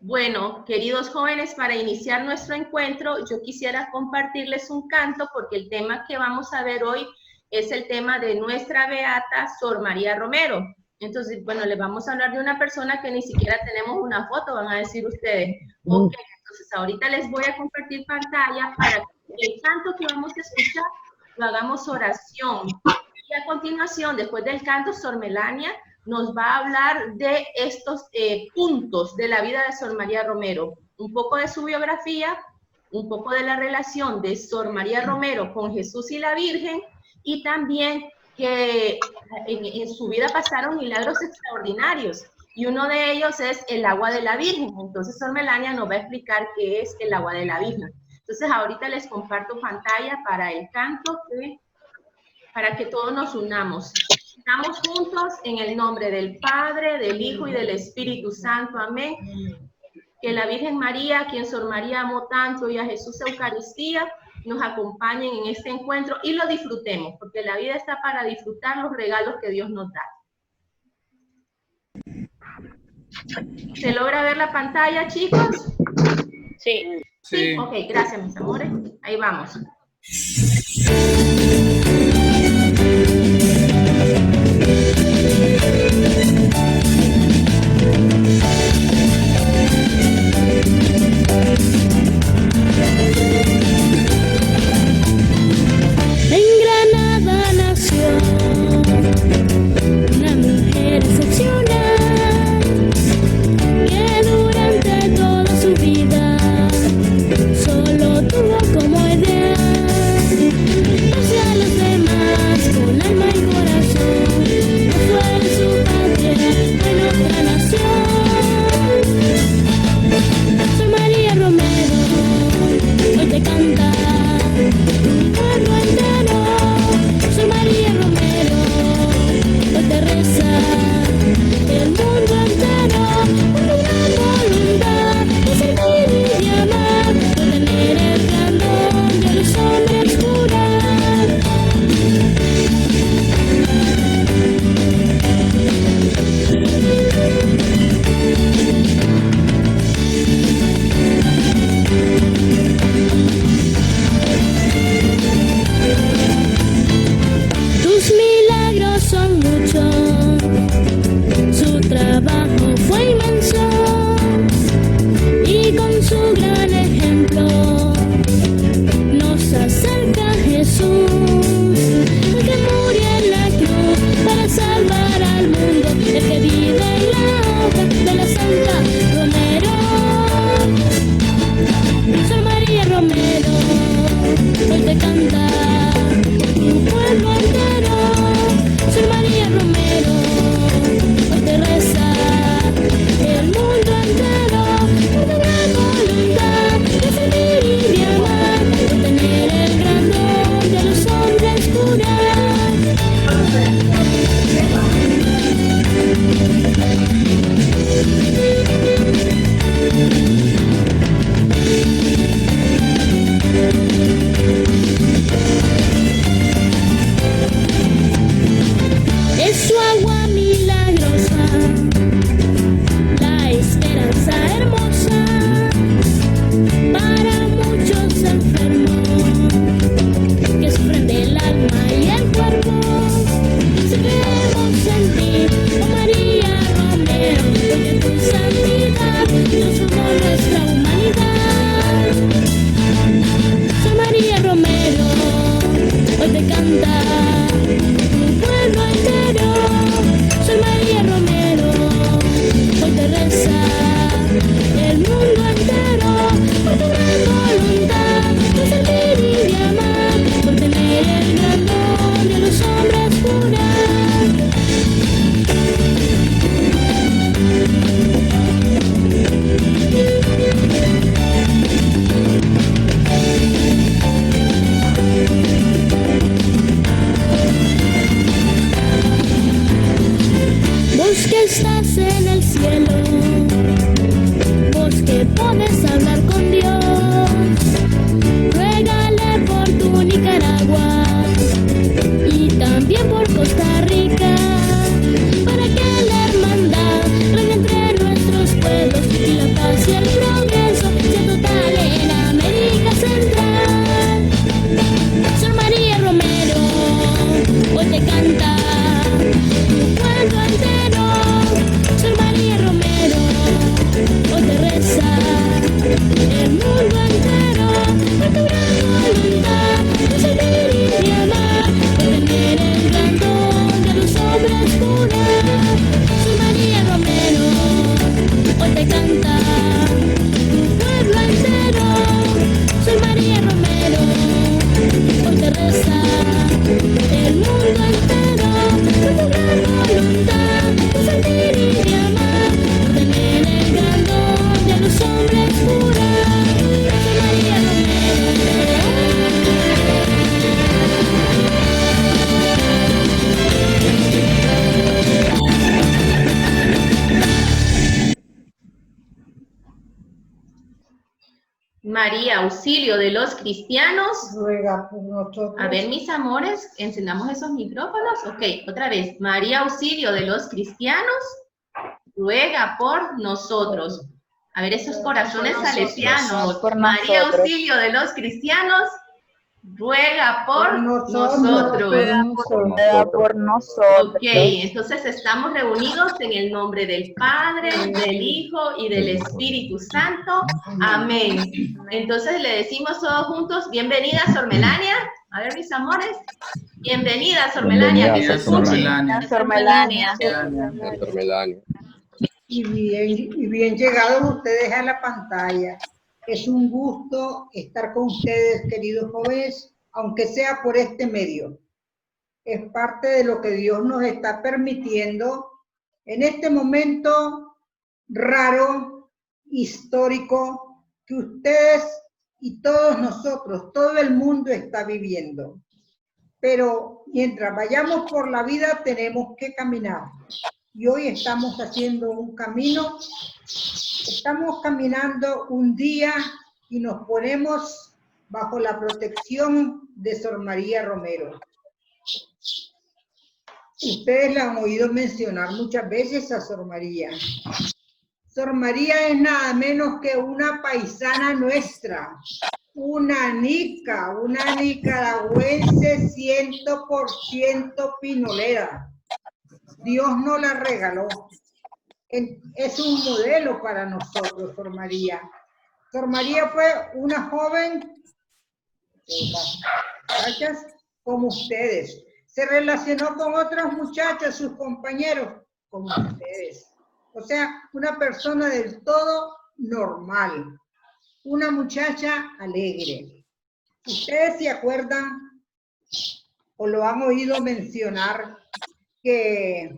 Bueno, queridos jóvenes, para iniciar nuestro encuentro, yo quisiera compartirles un canto porque el tema que vamos a ver hoy es el tema de nuestra beata Sor María Romero. Entonces, bueno, les vamos a hablar de una persona que ni siquiera tenemos una foto, van a decir ustedes. Ok, entonces ahorita les voy a compartir pantalla para que el canto que vamos a escuchar lo hagamos oración. Y a continuación, después del canto, Sor Melania nos va a hablar de estos puntos de la vida de Sor María Romero, un poco de su biografía, un poco de la relación de Sor María Romero con Jesús y la Virgen, y también que en su vida pasaron milagros extraordinarios, y uno de ellos es el agua de la Virgen. Entonces Sor Melania nos va a explicar qué es el agua de la Virgen. Entonces ahorita les comparto pantalla para el canto, para que todos nos unamos. Estamos juntos en el nombre del Padre, del Hijo y del Espíritu Santo. Amén. Que la Virgen María, a quien Sor María amó tanto, y a Jesús Eucaristía, nos acompañen en este encuentro y lo disfrutemos, porque la vida está para disfrutar los regalos que Dios nos da. ¿Se logra ver la pantalla, chicos? Sí. Sí. Ok, gracias, mis amores. Ahí vamos. En Granada nació una mujer excepcional que durante toda su vida solo tuvo como ideal hacia los María Auxilio de los Cristianos, ruega por nosotros. a ver, mis amores, encendamos esos micrófonos. Ok, otra vez. María Auxilio de los Cristianos, ruega por nosotros. A ver, esos corazones salesianos. por María nosotros. Auxilio de los Cristianos, ruega por nosotros. Ruega por nosotros. Ok, entonces estamos reunidos en el nombre del Padre, del Hijo y del Espíritu Santo. Amén. Entonces le decimos todos juntos, bienvenida, Sor Melania. A ver, mis amores. Bienvenida, Sor Melania. Que se escuche. Sor Melania. Y bien llegados ustedes a la pantalla. Es un gusto estar con ustedes, queridos jóvenes, aunque sea por este medio. Es parte de lo que Dios nos está permitiendo en este momento raro, histórico, que ustedes y todos nosotros, todo el mundo está viviendo. Pero mientras vayamos por la vida tenemos que caminar. Y hoy estamos haciendo un camino, estamos caminando un día y nos ponemos bajo la protección de Sor María Romero. Ustedes la han oído mencionar muchas veces a Sor María. Sor María es nada menos que una paisana nuestra, una nicaragüense 100% pinolera. Dios nos la regaló. Es un modelo para nosotros, Sor María. Sor María fue una joven, muchachas como ustedes. Se relacionó con otras muchachas, sus compañeros, como ustedes. O sea, una persona del todo normal. Una muchacha alegre. Ustedes se acuerdan o lo han oído mencionar que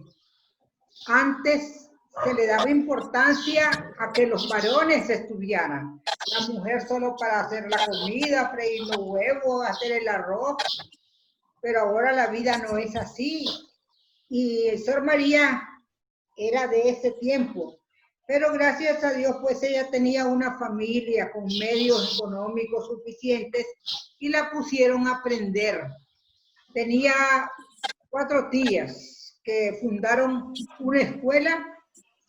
antes se le daba importancia a que los varones estudiaran. La mujer solo para hacer la comida, freír los huevos, hacer el arroz. Pero ahora la vida no es así. Y Sor María era de ese tiempo. Pero gracias a Dios, pues ella tenía una familia con medios económicos suficientes y la pusieron a aprender. Tenía 4 tías que fundaron una escuela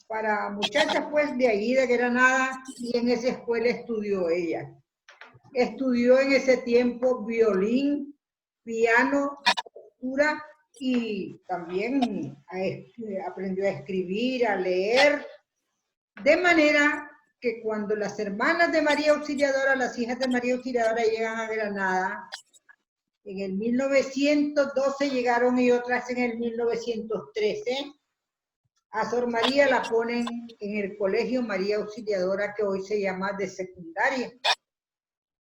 para muchachas pues de ahí de Granada y en esa escuela estudió ella. Estudió en ese tiempo violín, piano, costura y también aprendió a escribir, a leer, de manera que cuando las hermanas de María Auxiliadora, las hijas de María Auxiliadora llegan a Granada, en el 1912 llegaron y otras en el 1913, a Sor María la ponen en el colegio María Auxiliadora, que hoy se llama de secundaria.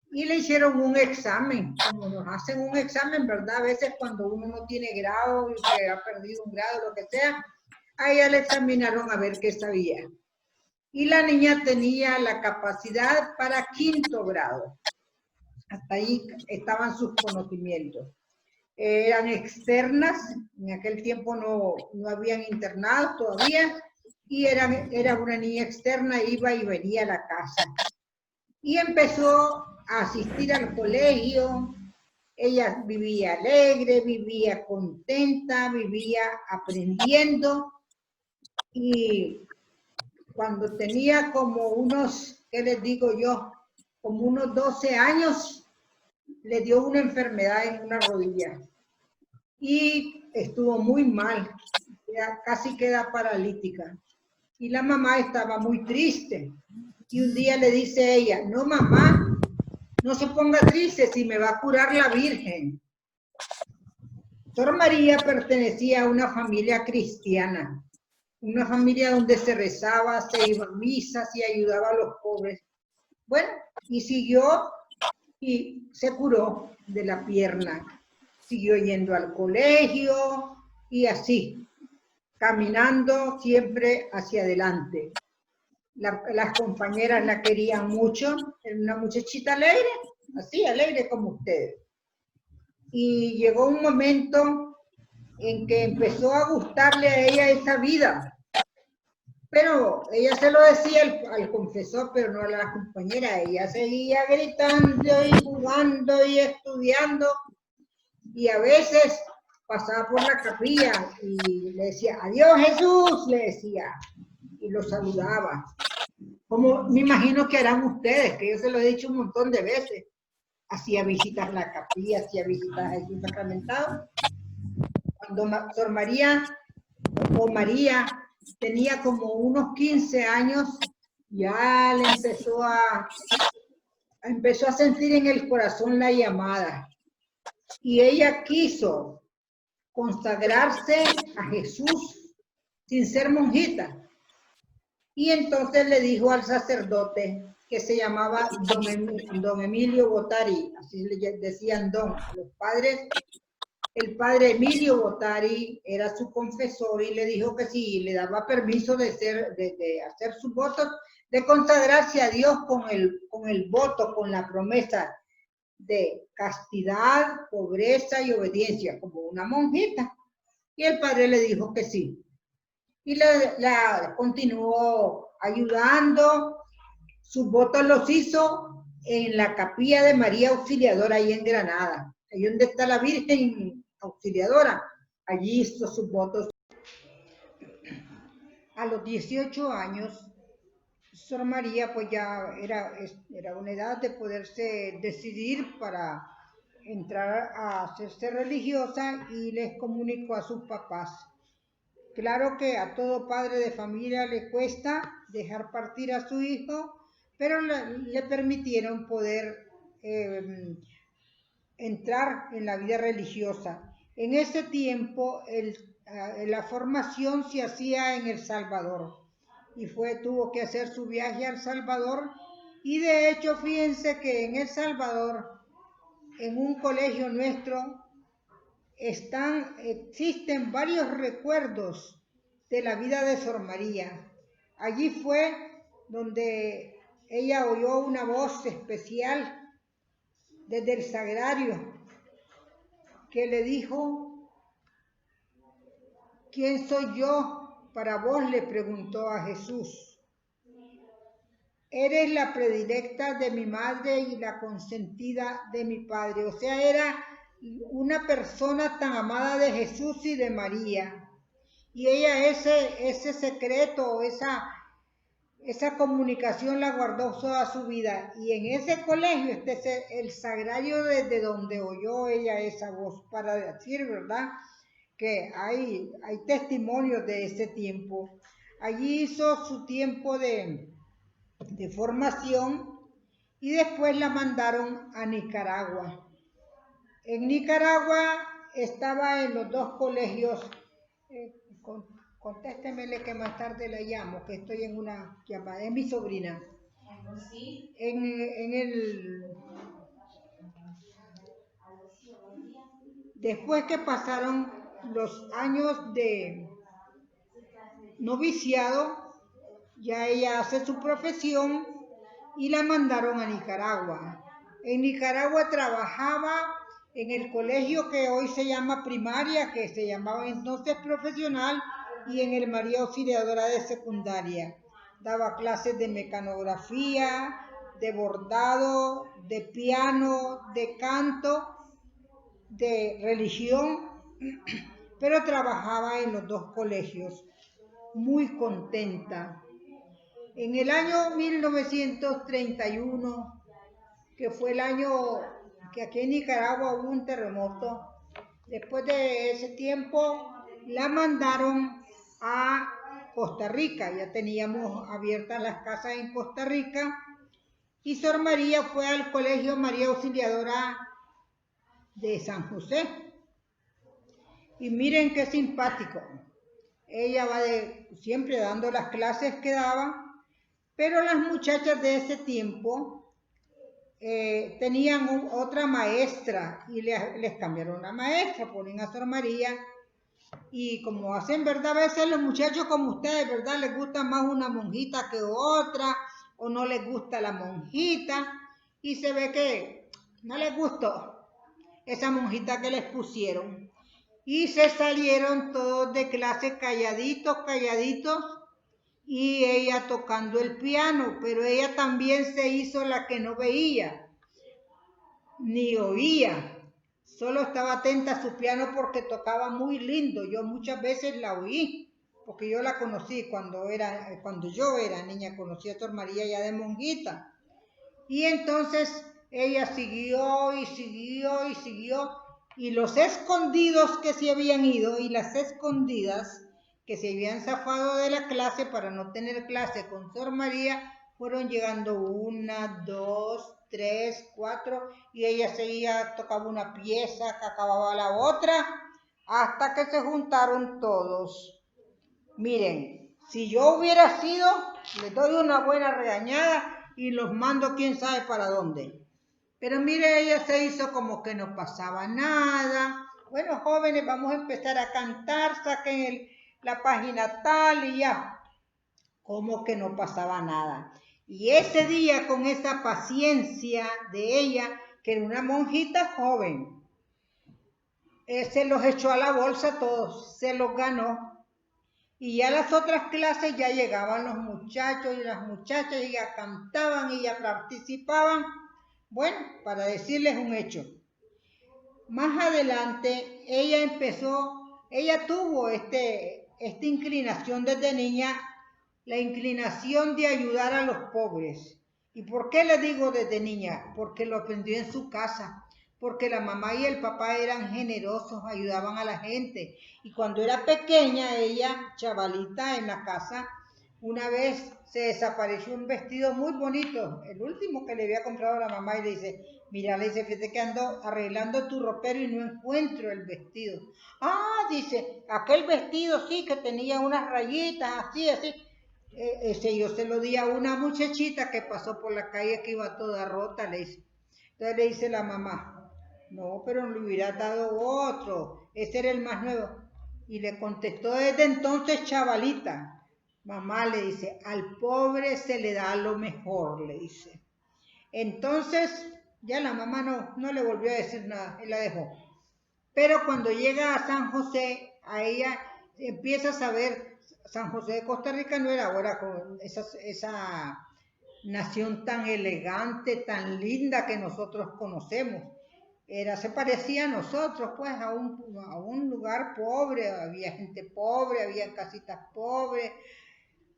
Y le hicieron un examen, como nos hacen un examen, ¿verdad? A veces cuando uno no tiene grado y que ha perdido un grado, lo que sea, a ella le examinaron a ver qué sabía. Y la niña tenía la capacidad para 5º grado. Hasta ahí estaban sus conocimientos. Eran externas, en aquel tiempo no habían internado todavía, y era una niña externa, iba y venía a la casa. Y empezó a asistir al colegio. Ella vivía alegre, vivía contenta, vivía aprendiendo. Y cuando tenía como unos, ¿qué les digo yo? Como unos 12 años, le dio una enfermedad en una rodilla. Y estuvo muy mal, ya casi queda paralítica. Y la mamá estaba muy triste. Y un día le dice ella, no mamá, no se ponga triste si me va a curar la Virgen. Sor María pertenecía a una familia cristiana, una familia donde se rezaba, se iba a misas y ayudaba a los pobres. Bueno, y siguió y se curó de la pierna. Siguió yendo al colegio y así, caminando siempre hacia adelante. Las compañeras la querían mucho, era una muchachita alegre, así alegre como ustedes. Y llegó un momento en que empezó a gustarle a ella esa vida. Pero ella se lo decía al confesor, pero no a la compañera. Ella seguía gritando y jugando y estudiando. Y a veces pasaba por la capilla y le decía, adiós Jesús, le decía. Y lo saludaba. Como me imagino que harán ustedes, que yo se lo he dicho un montón de veces. Hacía visitas a la capilla, hacía visitas a Jesús sacramentado. Cuando Sor María o María tenía como unos 15 años, ya le empezó a sentir en el corazón la llamada. Y ella quiso consagrarse a Jesús sin ser monjita. Y entonces le dijo al sacerdote, que se llamaba don Emilio Bottari, así le decían don a los padres. El padre Emilio Bottari era su confesor y le dijo que sí, le daba permiso de hacer sus votos, de consagrarse a Dios con el voto, con la promesa de castidad, pobreza y obediencia, como una monjita. Y el padre le dijo que sí. Y la continuó ayudando. Sus votos los hizo en la capilla de María Auxiliadora, ahí en Granada. Ahí donde está la Virgen Auxiliadora. Allí hizo sus votos. A los 18 años, Sor María pues ya era una edad de poderse decidir para entrar a hacerse religiosa y les comunicó a sus papás. Claro que a todo padre de familia le cuesta dejar partir a su hijo, pero le permitieron poder entrar en la vida religiosa. En ese tiempo la formación se hacía en El Salvador y tuvo que hacer su viaje a El Salvador, y de hecho fíjense que en El Salvador, en un colegio nuestro, existen varios recuerdos de la vida de Sor María. Allí fue donde ella oyó una voz especial desde el sagrario que le dijo, ¿quién soy yo para vos?, le preguntó a Jesús. Eres la predilecta de mi madre y la consentida de mi padre. O sea, era una persona tan amada de Jesús y de María. Y ella ese secreto, esa comunicación la guardó toda su vida. Y en ese colegio, este es el sagrario desde donde oyó ella esa voz, para decir, ¿verdad?, que hay testimonios de ese tiempo. Allí hizo su tiempo de formación y después la mandaron a Nicaragua. En Nicaragua estaba en los dos colegios. Contéstemele que más tarde la llamo, que estoy en una llamada. Es mi sobrina. ¿Sí? Después que pasaron los años de noviciado, ya ella hace su profesión y la mandaron a Nicaragua. En Nicaragua trabajaba en el colegio que hoy se llama primaria, que se llamaba entonces profesional, y en el María Auxiliadora de secundaria. Daba clases de mecanografía, de bordado, de piano, de canto, de religión, pero trabajaba en los dos colegios, muy contenta. En el año 1931, que fue el año que aquí en Nicaragua hubo un terremoto, después de ese tiempo la mandaron a Costa Rica. Ya teníamos abiertas las casas en Costa Rica, y Sor María fue al colegio María Auxiliadora de San José. Y miren qué simpático. Ella va siempre dando las clases que daba, pero las muchachas de ese tiempo tenían otra maestra y les cambiaron la maestra, ponen a Sor María. Y como hacen, ¿verdad? A veces los muchachos como ustedes, ¿verdad?, les gusta más una monjita que otra, o no les gusta la monjita, y se ve que no les gustó esa monjita que les pusieron. Y se salieron todos de clase calladitos, y ella tocando el piano, pero ella también se hizo la que no veía ni oía, solo estaba atenta a su piano porque tocaba muy lindo. Yo muchas veces la oí, porque yo la conocí cuando yo era niña, conocí a Sor María ya de monjita. Y entonces ella siguió y siguió y siguió, y los escondidos que se habían ido y las escondidas que se habían zafado de la clase para no tener clase con Sor María, fueron llegando 1, 2, 3, 4, y ella seguía, tocaba una pieza, que acababa la otra, hasta que se juntaron todos. Miren, si yo hubiera sido, les doy una buena regañada y los mando quién sabe para dónde. Pero mire, ella se hizo como que no pasaba nada. Bueno, jóvenes, vamos a empezar a cantar, saquen la página tal y ya. Como que no pasaba nada. Y ese día, con esa paciencia de ella, que era una monjita joven, se los echó a la bolsa todos, se los ganó. Y ya las otras clases ya llegaban los muchachos y las muchachas y ya cantaban y ya participaban. Bueno, para decirles un hecho. Más adelante ella tuvo esta inclinación desde niña, la inclinación de ayudar a los pobres. ¿Y por qué le digo desde niña? Porque lo aprendió en su casa. Porque la mamá y el papá eran generosos, ayudaban a la gente. Y cuando era pequeña, ella, chavalita en la casa, una vez se desapareció un vestido muy bonito, el último que le había comprado la mamá, y le dice, mira, le dice, fíjate que ando arreglando tu ropero y no encuentro el vestido. Ah, dice, aquel vestido sí que tenía unas rayitas, así, así. Ese yo se lo di a una muchachita que pasó por la calle que iba toda rota, le dice. Entonces le dice la mamá, no, pero le hubiera dado otro, ese era el más nuevo. Y le contestó desde entonces, chavalita, mamá, le dice, al pobre se le da lo mejor, le dice. Entonces, ya la mamá no le volvió a decir nada, y la dejó. Pero cuando llega a San José, a ella empieza a saber, San José de Costa Rica no era ahora con esa nación tan elegante, tan linda que nosotros conocemos. Se parecía a nosotros, pues, a un lugar pobre, había gente pobre, había casitas pobres,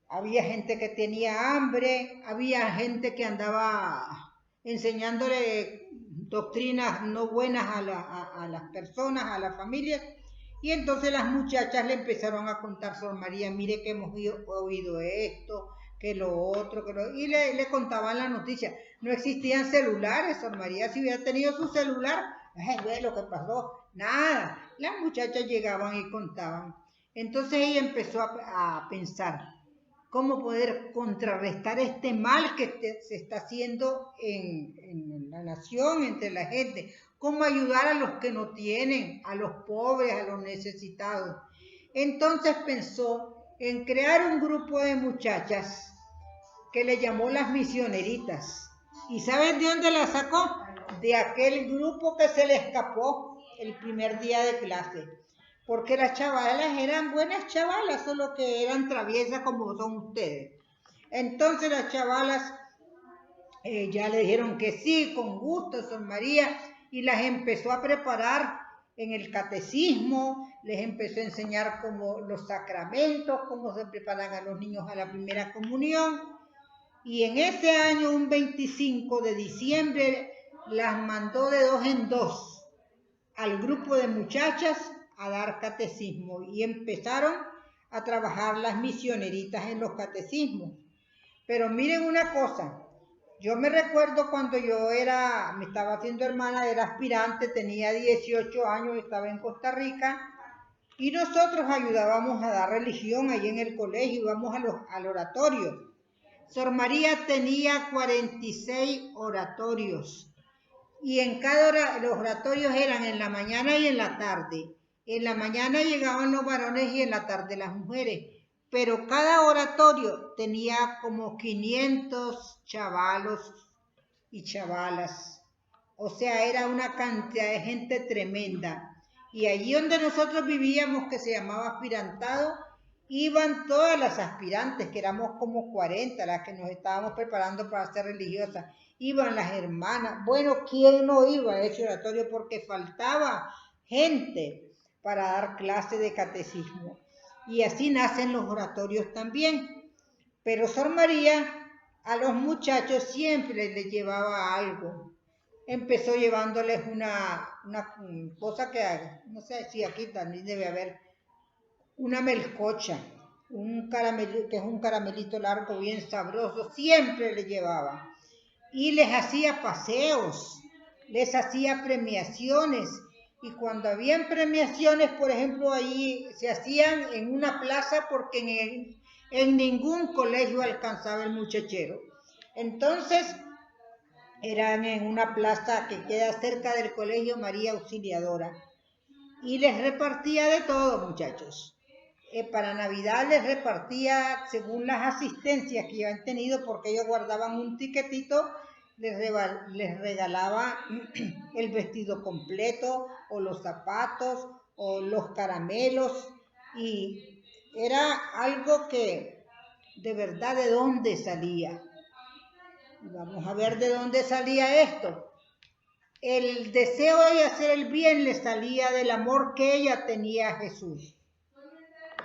había gente que tenía hambre, había gente que andaba enseñándole doctrinas no buenas a las personas, a las familias, y entonces las muchachas le empezaron a contar, Sor María, mire que hemos oído esto, que lo otro, y le contaban la noticia. No existían celulares, Sor María, si hubiera tenido su celular, ve lo que pasó, nada. Las muchachas llegaban y contaban. Entonces ella empezó a pensar cómo poder contrarrestar este mal que se está haciendo en la nación, entre la gente, cómo ayudar a los que no tienen, a los pobres, a los necesitados. Entonces pensó en crear un grupo de muchachas que le llamó las misioneritas. ¿Y saben de dónde la sacó? De aquel grupo que se le escapó el primer día de clase. Porque las chavalas eran buenas chavalas, solo que eran traviesas como son ustedes. Entonces las chavalas ya le dijeron que sí, con gusto, Sor María, y las empezó a preparar en el catecismo, les empezó a enseñar como los sacramentos, cómo se preparan a los niños a la primera comunión. Y en ese año, un 25 de diciembre, las mandó de 2 en 2 al grupo de muchachas a dar catecismo, y empezaron a trabajar las misioneritas en los catecismos. Pero miren una cosa, yo me recuerdo cuando yo me estaba haciendo hermana, era aspirante, tenía 18 años, estaba en Costa Rica, y nosotros ayudábamos a dar religión ahí en el colegio, íbamos al oratorio. Sor María tenía 46 oratorios, y en los oratorios eran en la mañana y en la tarde. En la mañana llegaban los varones y en la tarde las mujeres. Pero cada oratorio tenía como 500 chavalos y chavalas. O sea, era una cantidad de gente tremenda. Y allí donde nosotros vivíamos, que se llamaba Aspirantado, iban todas las aspirantes, que éramos como 40, las que nos estábamos preparando para ser religiosas. Iban las hermanas. Bueno, ¿quién no iba a ese oratorio? Porque faltaba gente para dar clase de catecismo. Y así nacen los oratorios también. Pero Sor María a los muchachos siempre les llevaba algo. Empezó llevándoles una cosa que, no sé si aquí también debe haber, una melcocha, un caramelo, que es un caramelito largo bien sabroso, siempre le llevaba. Y les hacía paseos, les hacía premiaciones. Y cuando habían premiaciones, por ejemplo, ahí se hacían en una plaza porque en ningún colegio alcanzaba el muchachero. Entonces, eran en una plaza que queda cerca del colegio María Auxiliadora. Y les repartía de todo, muchachos. Para Navidad les repartía según las asistencias que iban tenido, porque ellos guardaban un tiquetito, les regalaba el vestido completo, o los zapatos, o los caramelos, y era algo que de verdad de dónde salía. Vamos a ver de dónde salía esto. El deseo de hacer el bien le salía del amor que ella tenía a Jesús.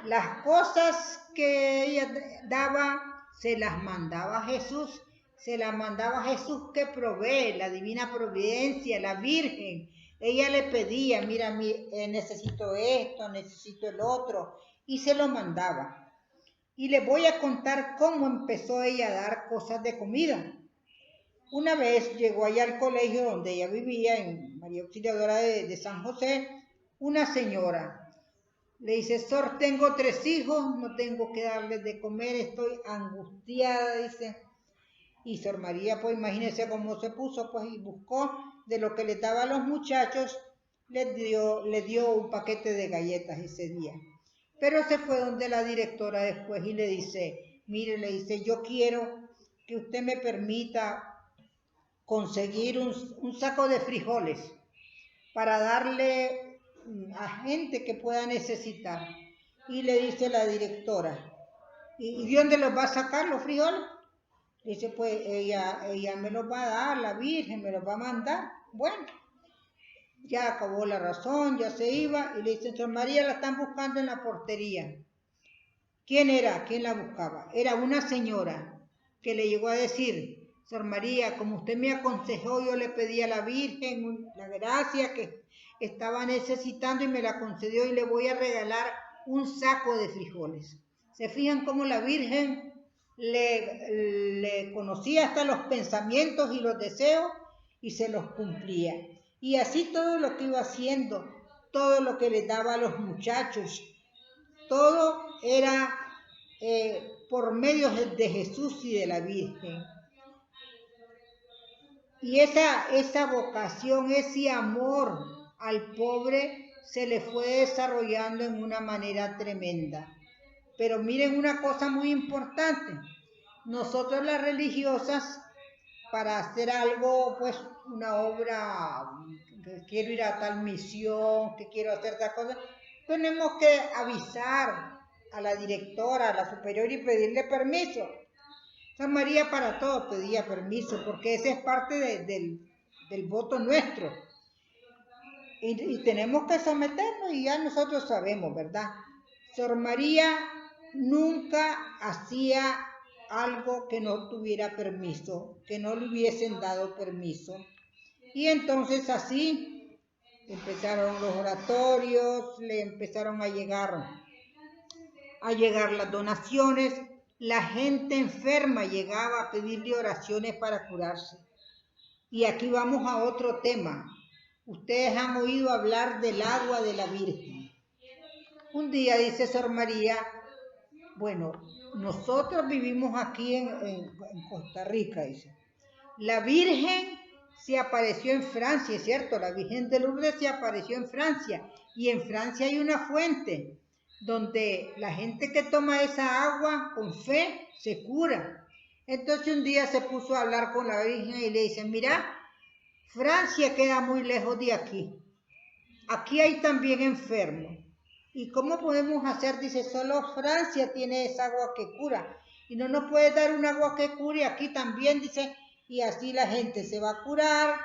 Las cosas que ella daba, se las mandaba a Jesús. Se las mandaba a Jesús que provee, la divina providencia, la Virgen. Ella le pedía, mira, necesito esto, necesito el otro, y se lo mandaba. Y les voy a contar cómo empezó ella a dar cosas de comida. Una vez llegó allá al colegio donde ella vivía, en María Auxiliadora de San José, una señora. Le dice, Sor, tengo 3 hijos, no tengo que darles de comer, estoy angustiada, dice. Y Sor María, pues imagínense cómo se puso, pues, y buscó de lo que le daba a los muchachos, le dio un paquete de galletas ese día. Pero se fue donde la directora después y le dice, mire, le dice, yo quiero que usted me permita conseguir un saco de frijoles para darle a gente que pueda necesitar. Y le dice la directora, ¿y de dónde los va a sacar los frijoles? Dice, pues ella me los va a dar, la Virgen me los va a mandar. Bueno, ya acabó la razón, ya se iba, y le dice, Sor María, la están buscando en la portería. ¿Quién era? ¿Quién la buscaba? Era una señora que le llegó a decir, Sor María, como usted me aconsejó, yo le pedí a la Virgen la gracia que estaba necesitando y me la concedió y le voy a regalar un saco de frijoles. ¿Se fijan cómo la Virgen le conocía hasta los pensamientos y los deseos y se los cumplía? Y así todo lo que iba haciendo, todo lo que le daba a los muchachos, todo era por medio de Jesús y de la Virgen. Y esa vocación, ese amor al pobre se le fue desarrollando en una manera tremenda. Pero miren una cosa muy importante. Nosotros las religiosas, para hacer algo, pues una obra, que quiero ir a tal misión, que quiero hacer tal cosa, tenemos que avisar a la directora, a la superior y pedirle permiso. San María para todo pedía permiso, porque esa es parte del voto nuestro. Y tenemos que someternos y ya nosotros sabemos, ¿verdad? Sor María nunca hacía algo que no tuviera permiso, que no le hubiesen dado permiso. Y entonces así empezaron los oratorios, le empezaron a llegar las donaciones. La gente enferma llegaba a pedirle oraciones para curarse. Y aquí vamos a otro tema. Ustedes han oído hablar del agua de la Virgen. Un día dice Sor María, bueno, nosotros vivimos aquí en Costa Rica, dice. La Virgen se apareció en Francia, es cierto, la Virgen de Lourdes se apareció en Francia. Y en Francia hay una fuente donde la gente que toma esa agua con fe se cura. Entonces un día se puso a hablar con la Virgen y le dice, mira, Francia queda muy lejos de aquí. Aquí hay también enfermos. ¿Y cómo podemos hacer? Dice, solo Francia tiene esa agua que cura. Y no nos puede dar un agua que cure aquí también, dice, y así la gente se va a curar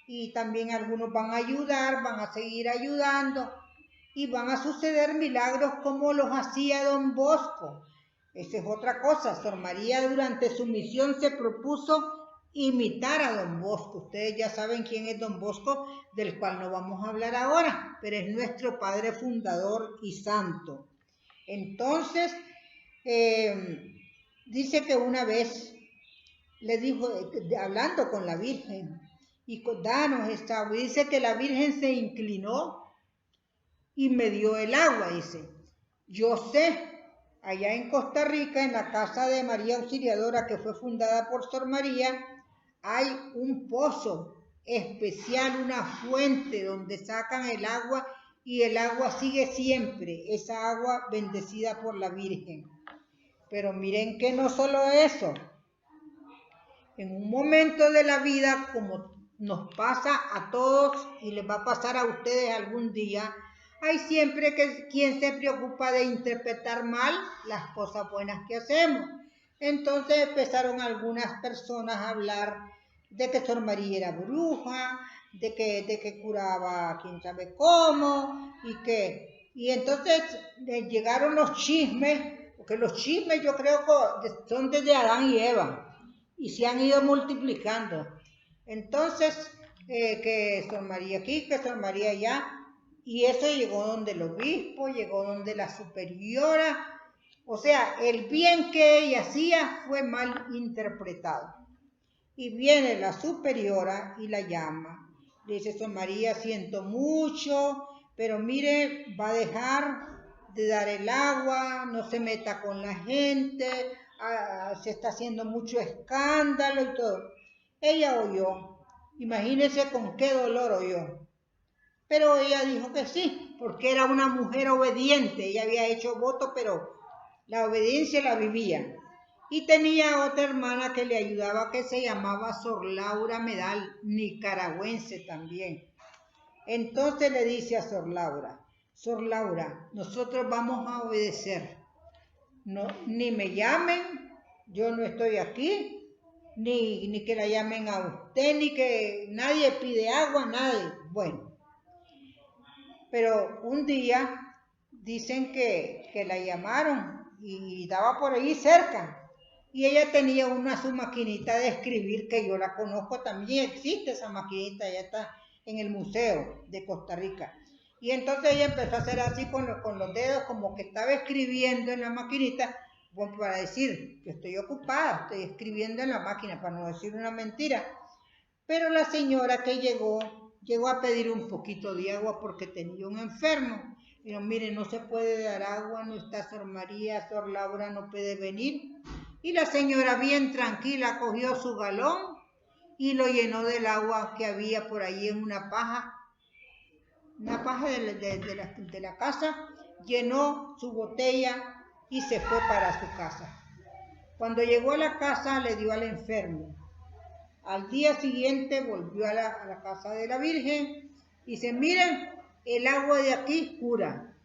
y también algunos van a ayudar, van a seguir ayudando y van a suceder milagros como los hacía Don Bosco. Esa es otra cosa. Sor María durante su misión se propuso imitar a Don Bosco. Ustedes ya saben quién es Don Bosco, del cual no vamos a hablar ahora, pero es nuestro padre fundador y santo. Entonces, dice que una vez le dijo, hablando con la Virgen, y danos esta agua, dice que la Virgen se inclinó y me dio el agua, dice. Yo sé, allá en Costa Rica, en la casa de María Auxiliadora, que fue fundada por Sor María, hay un pozo especial, una fuente donde sacan el agua y el agua sigue siempre, esa agua bendecida por la Virgen. Pero miren que no solo eso, en un momento de la vida, como nos pasa a todos y les va a pasar a ustedes algún día, hay siempre quien se preocupa de interpretar mal las cosas buenas que hacemos. Entonces empezaron algunas personas a hablar de que Sor María era bruja, de que curaba quién sabe cómo, y entonces llegaron los chismes, porque los chismes yo creo que son desde Adán y Eva, y se han ido multiplicando. Entonces, que Sor María aquí, que Sor María allá, y eso llegó donde el obispo, llegó donde la superiora, o sea, el bien que ella hacía fue mal interpretado. Y viene la superiora y la llama. Le dice, Sor María, siento mucho, pero mire, va a dejar de dar el agua, no se meta con la gente, se está haciendo mucho escándalo y todo. Ella oyó, imagínense con qué dolor oyó. Pero ella dijo que sí, porque era una mujer obediente. Ella había hecho voto, pero la obediencia la vivía. Y tenía otra hermana que le ayudaba, que se llamaba Sor Laura Medal, nicaragüense también. Entonces le dice a Sor Laura, nosotros vamos a obedecer. No, ni me llamen, yo no estoy aquí, ni que la llamen a usted, ni que nadie pide agua, nadie. Bueno, pero un día dicen que la llamaron y estaba por ahí cerca. Y ella tenía su maquinita de escribir, que yo la conozco también, existe esa maquinita, ya está en el Museo de Costa Rica. Y entonces ella empezó a hacer así con los dedos, como que estaba escribiendo en la maquinita, bueno, para decir que estoy ocupada, estoy escribiendo en la máquina, para no decir una mentira. Pero la señora que llegó a pedir un poquito de agua porque tenía un enfermo. Y dijo, mire, no se puede dar agua, no está Sor María, Sor Laura no puede venir. Y la señora bien tranquila cogió su galón y lo llenó del agua que había por ahí en una paja de la casa, llenó su botella y se fue para su casa. Cuando llegó a la casa le dio al enfermo. Al día siguiente volvió a la casa de la Virgen y dice, miren, el agua de aquí cura.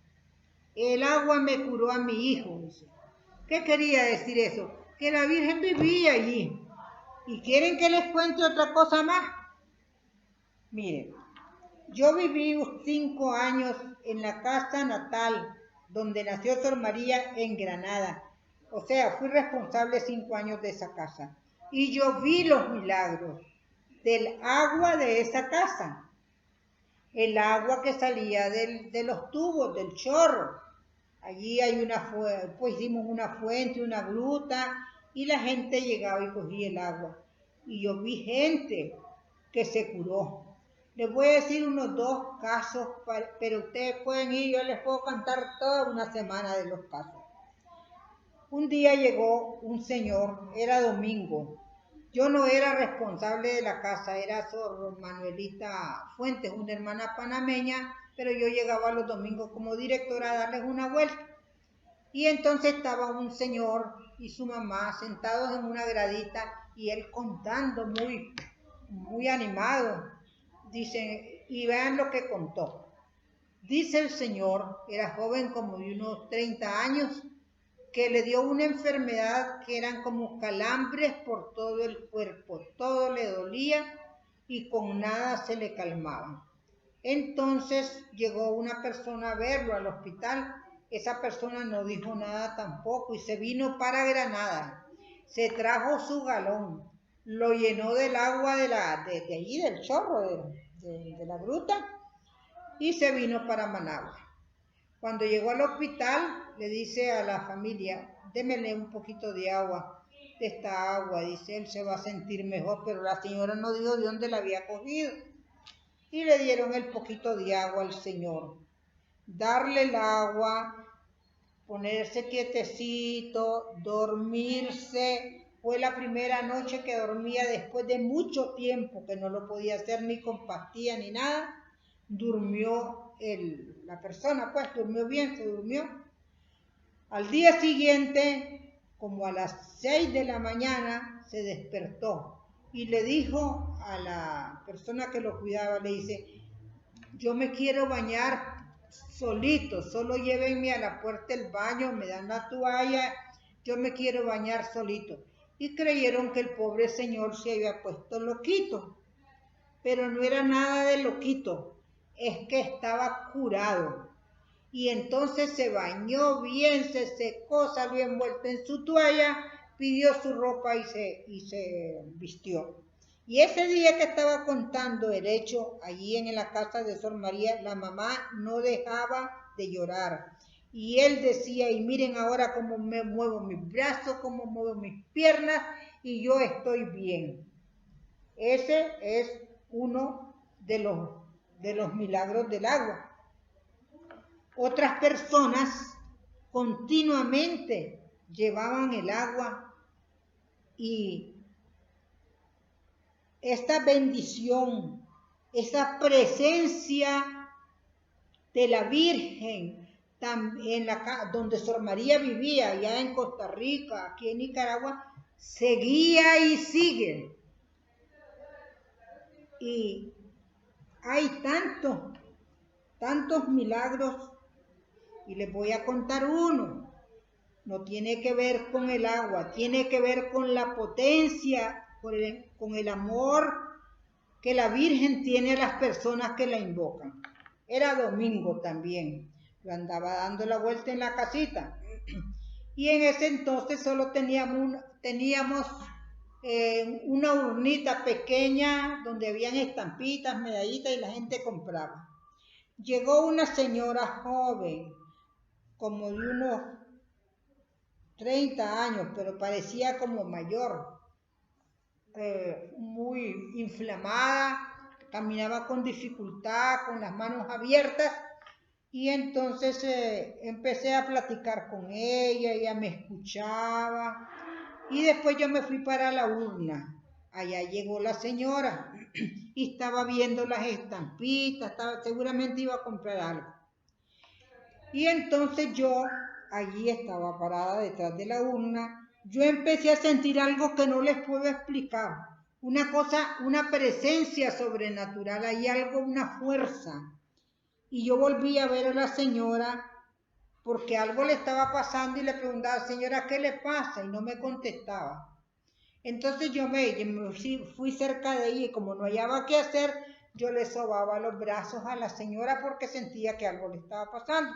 El agua me curó a mi hijo. Dice. ¿Qué quería decir eso? Que la Virgen vivía allí. ¿Y quieren que les cuente otra cosa más? Miren, yo viví 5 años en la casa natal donde nació Sor María en Granada. O sea, fui responsable 5 años de esa casa. Y yo vi los milagros del agua de esa casa. El agua que salía de los tubos, del chorro. Allí hay pues hicimos una fuente, una gruta, y la gente llegaba y cogía el agua. Y yo vi gente que se curó. Les voy a decir unos 2 casos, pero ustedes pueden ir, yo les puedo contar toda una semana de los casos. Un día llegó un señor, era domingo. Yo no era responsable de la casa, era Sor Manuelita Fuentes, una hermana panameña, pero yo llegaba los domingos como directora a darles una vuelta. Y entonces estaba un señor y su mamá sentados en una gradita y él contando muy animado. Dice, y vean lo que contó. Dice el Señor, era joven como de unos 30 años, que le dio una enfermedad que eran como calambres por todo el cuerpo, todo le dolía y con nada se le calmaba. Entonces llegó una persona a verlo al hospital. Esa persona no dijo nada tampoco y se vino para Granada. Se trajo su galón, lo llenó del agua de allí, del chorro, de la gruta, y se vino para Managua. Cuando llegó al hospital, le dice a la familia, démele un poquito de agua, de esta agua, dice, él se va a sentir mejor, pero la señora no dijo de dónde la había cogido. Y le dieron el poquito de agua al Señor. Darle el agua, ponerse quietecito, dormirse. Fue la primera noche que dormía después de mucho tiempo, que no lo podía hacer ni con pastilla ni nada. Durmió la persona, pues durmió bien, se durmió. Al día siguiente, como a las 6 de la mañana, se despertó y le dijo a la persona que lo cuidaba, le dice, yo me quiero bañar solito, solo llévenme a la puerta del baño, me dan la toalla, yo me quiero bañar solito. Y creyeron que el pobre señor se había puesto loquito, pero no era nada de loquito, es que estaba curado. Y entonces se bañó bien, se secó, salió envuelto en su toalla, pidió su ropa y se vistió. Y ese día que estaba contando el hecho allí en la casa de Sor María, la mamá no dejaba de llorar. Y él decía, y miren ahora cómo me muevo mis brazos, cómo muevo mis piernas, y yo estoy bien. Ese es uno de los milagros del agua. Otras personas continuamente llevaban el agua y esta bendición, esa presencia de la Virgen donde Sor María vivía, allá en Costa Rica, aquí en Nicaragua, seguía y sigue. Y hay tantos milagros. Y les voy a contar uno. No tiene que ver con el agua, tiene que ver con la potencia, con el amor que la Virgen tiene a las personas que la invocan. Era domingo también. Yo andaba dando la vuelta en la casita. Y en ese entonces solo teníamos una urnita pequeña donde habían estampitas, medallitas y la gente compraba. Llegó una señora joven, como de unos 30 años, pero parecía como mayor, muy inflamada, caminaba con dificultad, con las manos abiertas, y entonces empecé a platicar con ella me escuchaba, y después yo me fui para la urna. Allá llegó la señora y estaba viendo las estampitas, seguramente iba a comprar algo. Y entonces yo allí estaba parada detrás de la urna. Yo empecé a sentir algo que no les puedo explicar. Una cosa, una presencia sobrenatural, hay algo, una fuerza. Y yo volví a ver a la señora porque algo le estaba pasando y le preguntaba, señora, ¿qué le pasa? Y no me contestaba. Entonces yo me fui cerca de ella y como no hallaba qué hacer, yo le sobaba los brazos a la señora porque sentía que algo le estaba pasando.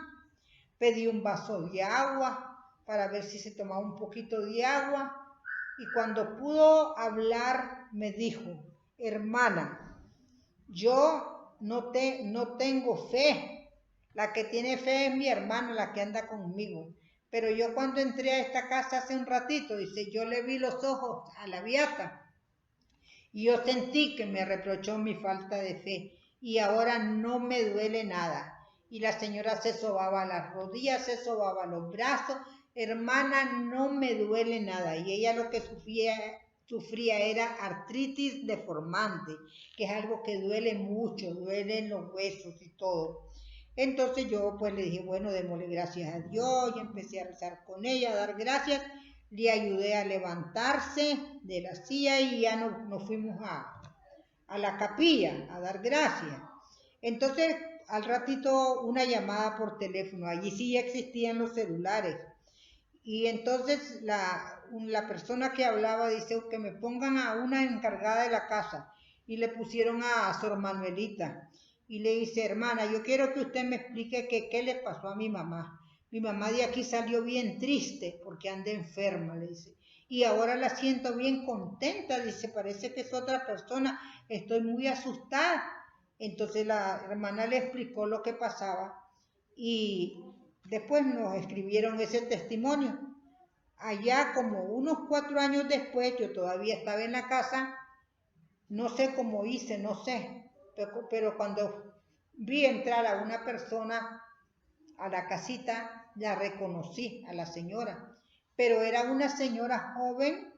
Pedí un vaso de agua para ver si se tomaba un poquito de agua y cuando pudo hablar me dijo, hermana, yo no tengo fe, la que tiene fe es mi hermana, la que anda conmigo, pero yo cuando entré a esta casa hace un ratito, dice, yo le vi los ojos a la beata y yo sentí que me reprochó mi falta de fe y ahora no me duele nada. Y la señora se sobaba las rodillas, se sobaba los brazos, hermana, no me duele nada. Y ella lo que sufría era artritis deformante, que es algo que duele mucho, duele en los huesos y todo. Entonces yo pues le dije, bueno, démosle gracias a Dios, y empecé a rezar con ella, a dar gracias, le ayudé a levantarse de la silla y ya nos fuimos a la capilla a dar gracias. Entonces al ratito una llamada por teléfono. Allí sí ya existían los celulares. Y entonces la persona que hablaba dice que me pongan a una encargada de la casa. Y le pusieron a Sor Manuelita. Y le dice, hermana, yo quiero que usted me explique qué le pasó a mi mamá. Mi mamá de aquí salió bien triste porque anda enferma, le dice. Y ahora la siento bien contenta, dice, parece que es otra persona, estoy muy asustada. Entonces la hermana le explicó lo que pasaba y después nos escribieron ese testimonio. Allá como unos 4 años después, yo todavía estaba en la casa, no sé cómo hice, no sé, pero cuando vi entrar a una persona a la casita, la reconocí a la señora, pero era una señora joven,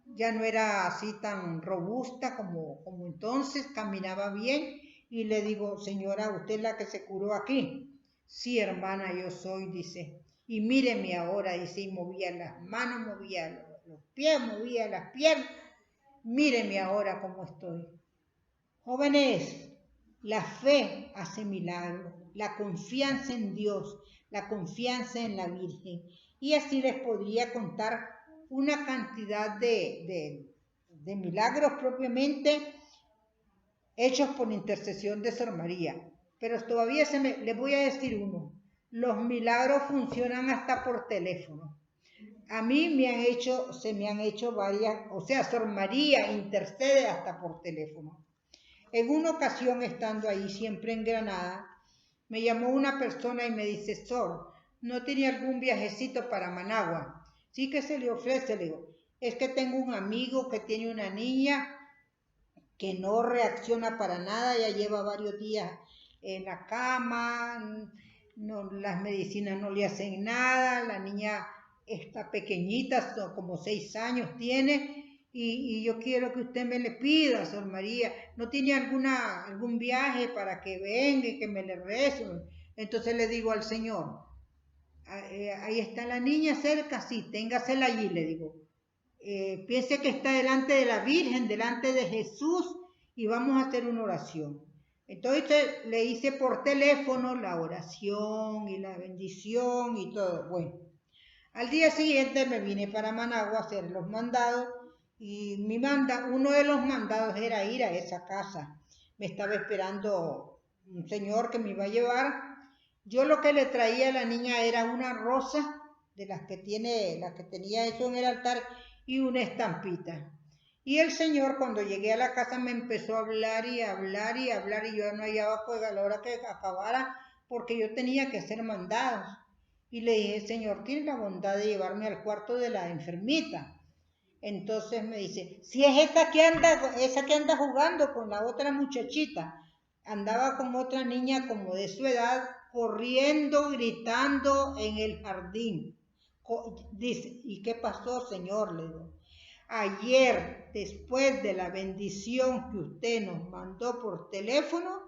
ya no era así tan robusta como entonces, caminaba bien, y le digo, señora, ¿usted es la que se curó aquí? Sí, hermana, yo soy, dice, y míreme ahora, dice, y movía las manos, movía los pies, movía las piernas, míreme ahora cómo estoy. Jóvenes, la fe hace milagros, la confianza en Dios, la confianza en la Virgen. Y así les podría contar una cantidad de milagros propiamente hechos por intercesión de Sor María. Pero todavía les voy a decir uno. Los milagros funcionan hasta por teléfono. A mí se me han hecho varias, o sea, Sor María intercede hasta por teléfono. En una ocasión, estando ahí siempre en Granada, me llamó una persona y me dice, Sor, ¿no tiene algún viajecito para Managua? Sí, que se le ofrece, le digo, es que tengo un amigo que tiene una niña que no reacciona para nada, ya lleva varios días en la cama, no, las medicinas no le hacen nada, la niña está pequeñita, como 6 años tiene, y yo quiero que usted me le pida, Sor María, ¿no tiene algún viaje para que venga y que me le rece? Entonces le digo al Señor, ahí está la niña cerca, sí, téngasela allí, le digo. Piense que está delante de la Virgen, delante de Jesús, y vamos a hacer una oración. Entonces le hice por teléfono la oración y la bendición y todo. Bueno, al día siguiente me vine para Managua a hacer los mandados y uno de los mandados era ir a esa casa. Me estaba esperando un señor que me iba a llevar. Yo lo que le traía a la niña era una rosa de las que tenía eso en el altar y una estampita. Y el señor, cuando llegué a la casa, me empezó a hablar y hablar y hablar, y yo no hallaba pues a la hora que acabara, porque yo tenía que hacer mandados. Y le dije, Señor, ¿tiene la bondad de llevarme al cuarto de la enfermita? Entonces me dice, si es esa que anda jugando con la otra muchachita. Andaba con otra niña como de su edad, corriendo, gritando en el jardín. Dice, ¿y qué pasó, Señor? Le digo, ayer, después de la bendición que usted nos mandó por teléfono,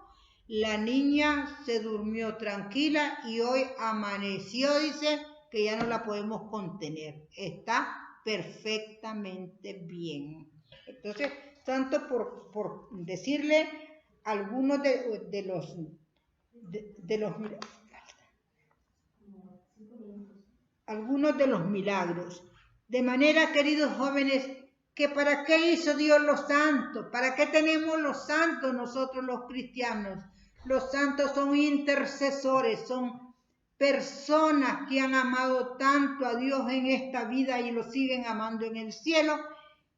la niña se durmió tranquila y hoy amaneció, dice, que ya no la podemos contener. Está perfectamente bien. Entonces, tanto por decirle algunos de los milagros. De manera, queridos jóvenes, que ¿para qué hizo Dios los santos? ¿Para qué tenemos los santos nosotros los cristianos? Los santos son intercesores, son personas que han amado tanto a Dios en esta vida y lo siguen amando en el cielo,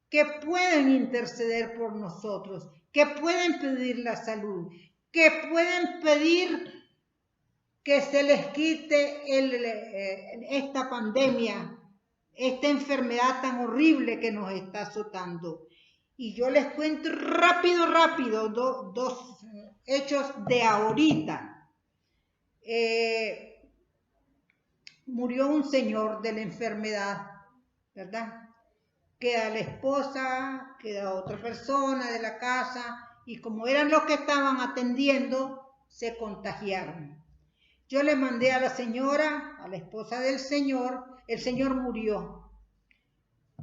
que pueden interceder por nosotros, que pueden pedir la salud, que pueden pedir que se les quite esta pandemia, esta enfermedad tan horrible que nos está azotando. Y yo les cuento rápido dos hechos de ahorita. Murió un señor de la enfermedad, ¿verdad? Queda la esposa, queda otra persona de la casa, y como eran los que estaban atendiendo, se contagiaron. Yo le mandé a la señora, a la esposa del señor, el señor murió.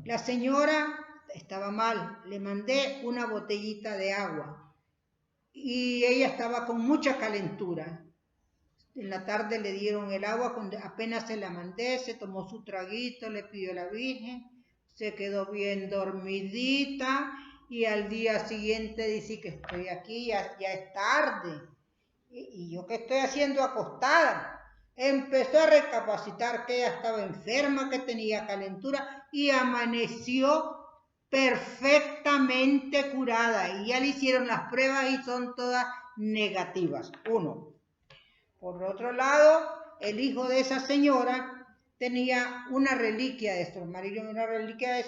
La señora estaba mal, le mandé una botellita de agua. y ella estaba con mucha calentura. En la tarde le dieron el agua, apenas se la mandé, se tomó su traguito, le pidió a la Virgen, se quedó bien dormidita y al día siguiente dice que estoy aquí, ya es tarde. ¿Y yo qué estoy haciendo acostada? Empezó a recapacitar que ella estaba enferma, que tenía calentura y amaneció perfectamente curada. Y ya le hicieron las pruebas y son todas negativas. 1. Por otro lado, el hijo de esa señora tenía una reliquia de Sor María, una reliquia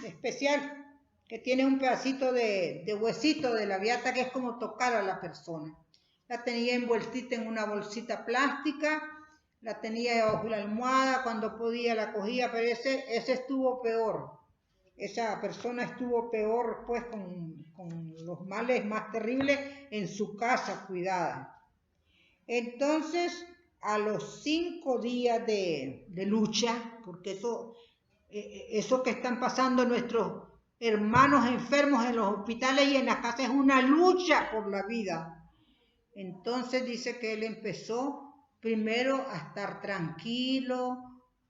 especial, que tiene un pedacito de huesito de la beata que es como tocar a la persona. La tenía envueltita en una bolsita plástica, la tenía bajo la almohada, cuando podía la cogía, pero ese estuvo peor. Esa persona estuvo peor, pues, con los males más terribles en su casa cuidada. Entonces, a los 5 días de lucha, porque eso que están pasando nuestros hermanos enfermos en los hospitales y en las casas es una lucha por la vida. Entonces dice que él empezó primero a estar tranquilo,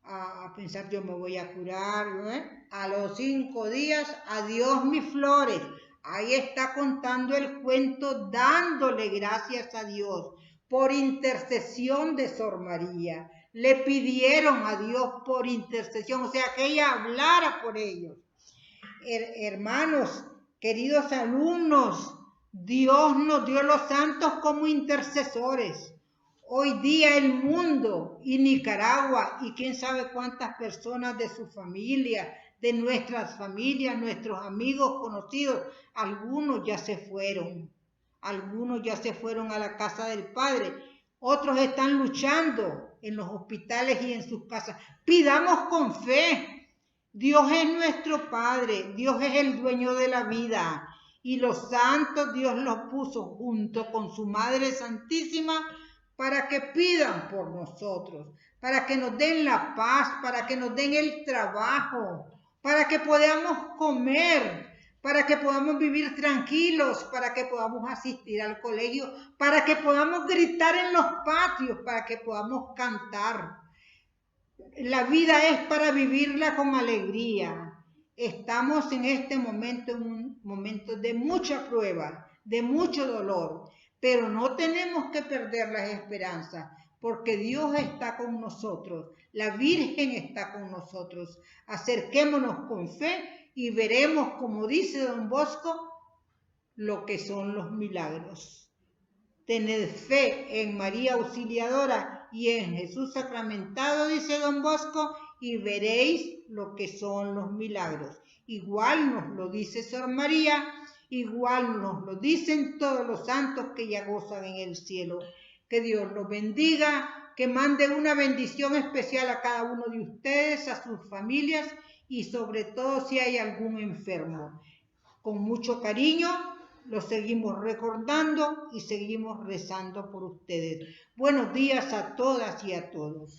a pensar yo me voy a curar, ¿eh? A los 5 días, adiós mis flores. Ahí está contando el cuento, dándole gracias a Dios por intercesión de Sor María. Le pidieron a Dios por intercesión, o sea, que ella hablara por ellos. Hermanos, queridos alumnos, Dios nos dio los santos como intercesores. Hoy día el mundo y Nicaragua y quién sabe cuántas personas de su familia, de nuestras familias, nuestros amigos conocidos, algunos ya se fueron. Algunos ya se fueron a la casa del Padre. Otros están luchando en los hospitales y en sus casas. Pidamos con fe. Dios es nuestro Padre. Dios es el dueño de la vida. Y los santos Dios los puso junto con su Madre Santísima para que pidan por nosotros, para que nos den la paz, para que nos den el trabajo, para que podamos comer, para que podamos vivir tranquilos, para que podamos asistir al colegio, para que podamos gritar en los patios, para que podamos cantar. La vida es para vivirla con alegría. Estamos en este momento, en un momento de mucha prueba, de mucho dolor, pero no tenemos que perder las esperanzas, porque Dios está con nosotros, la Virgen está con nosotros. Acerquémonos con fe y veremos, como dice Don Bosco, lo que son los milagros. Tened fe en María Auxiliadora y en Jesús sacramentado, dice Don Bosco, y veréis lo que son los milagros. Igual nos lo dice Sor María, igual nos lo dicen todos los santos que ya gozan en el cielo. Que Dios los bendiga, que mande una bendición especial a cada uno de ustedes, a sus familias y sobre todo si hay algún enfermo. Con mucho cariño los seguimos recordando y seguimos rezando por ustedes. Buenos días a todas y a todos.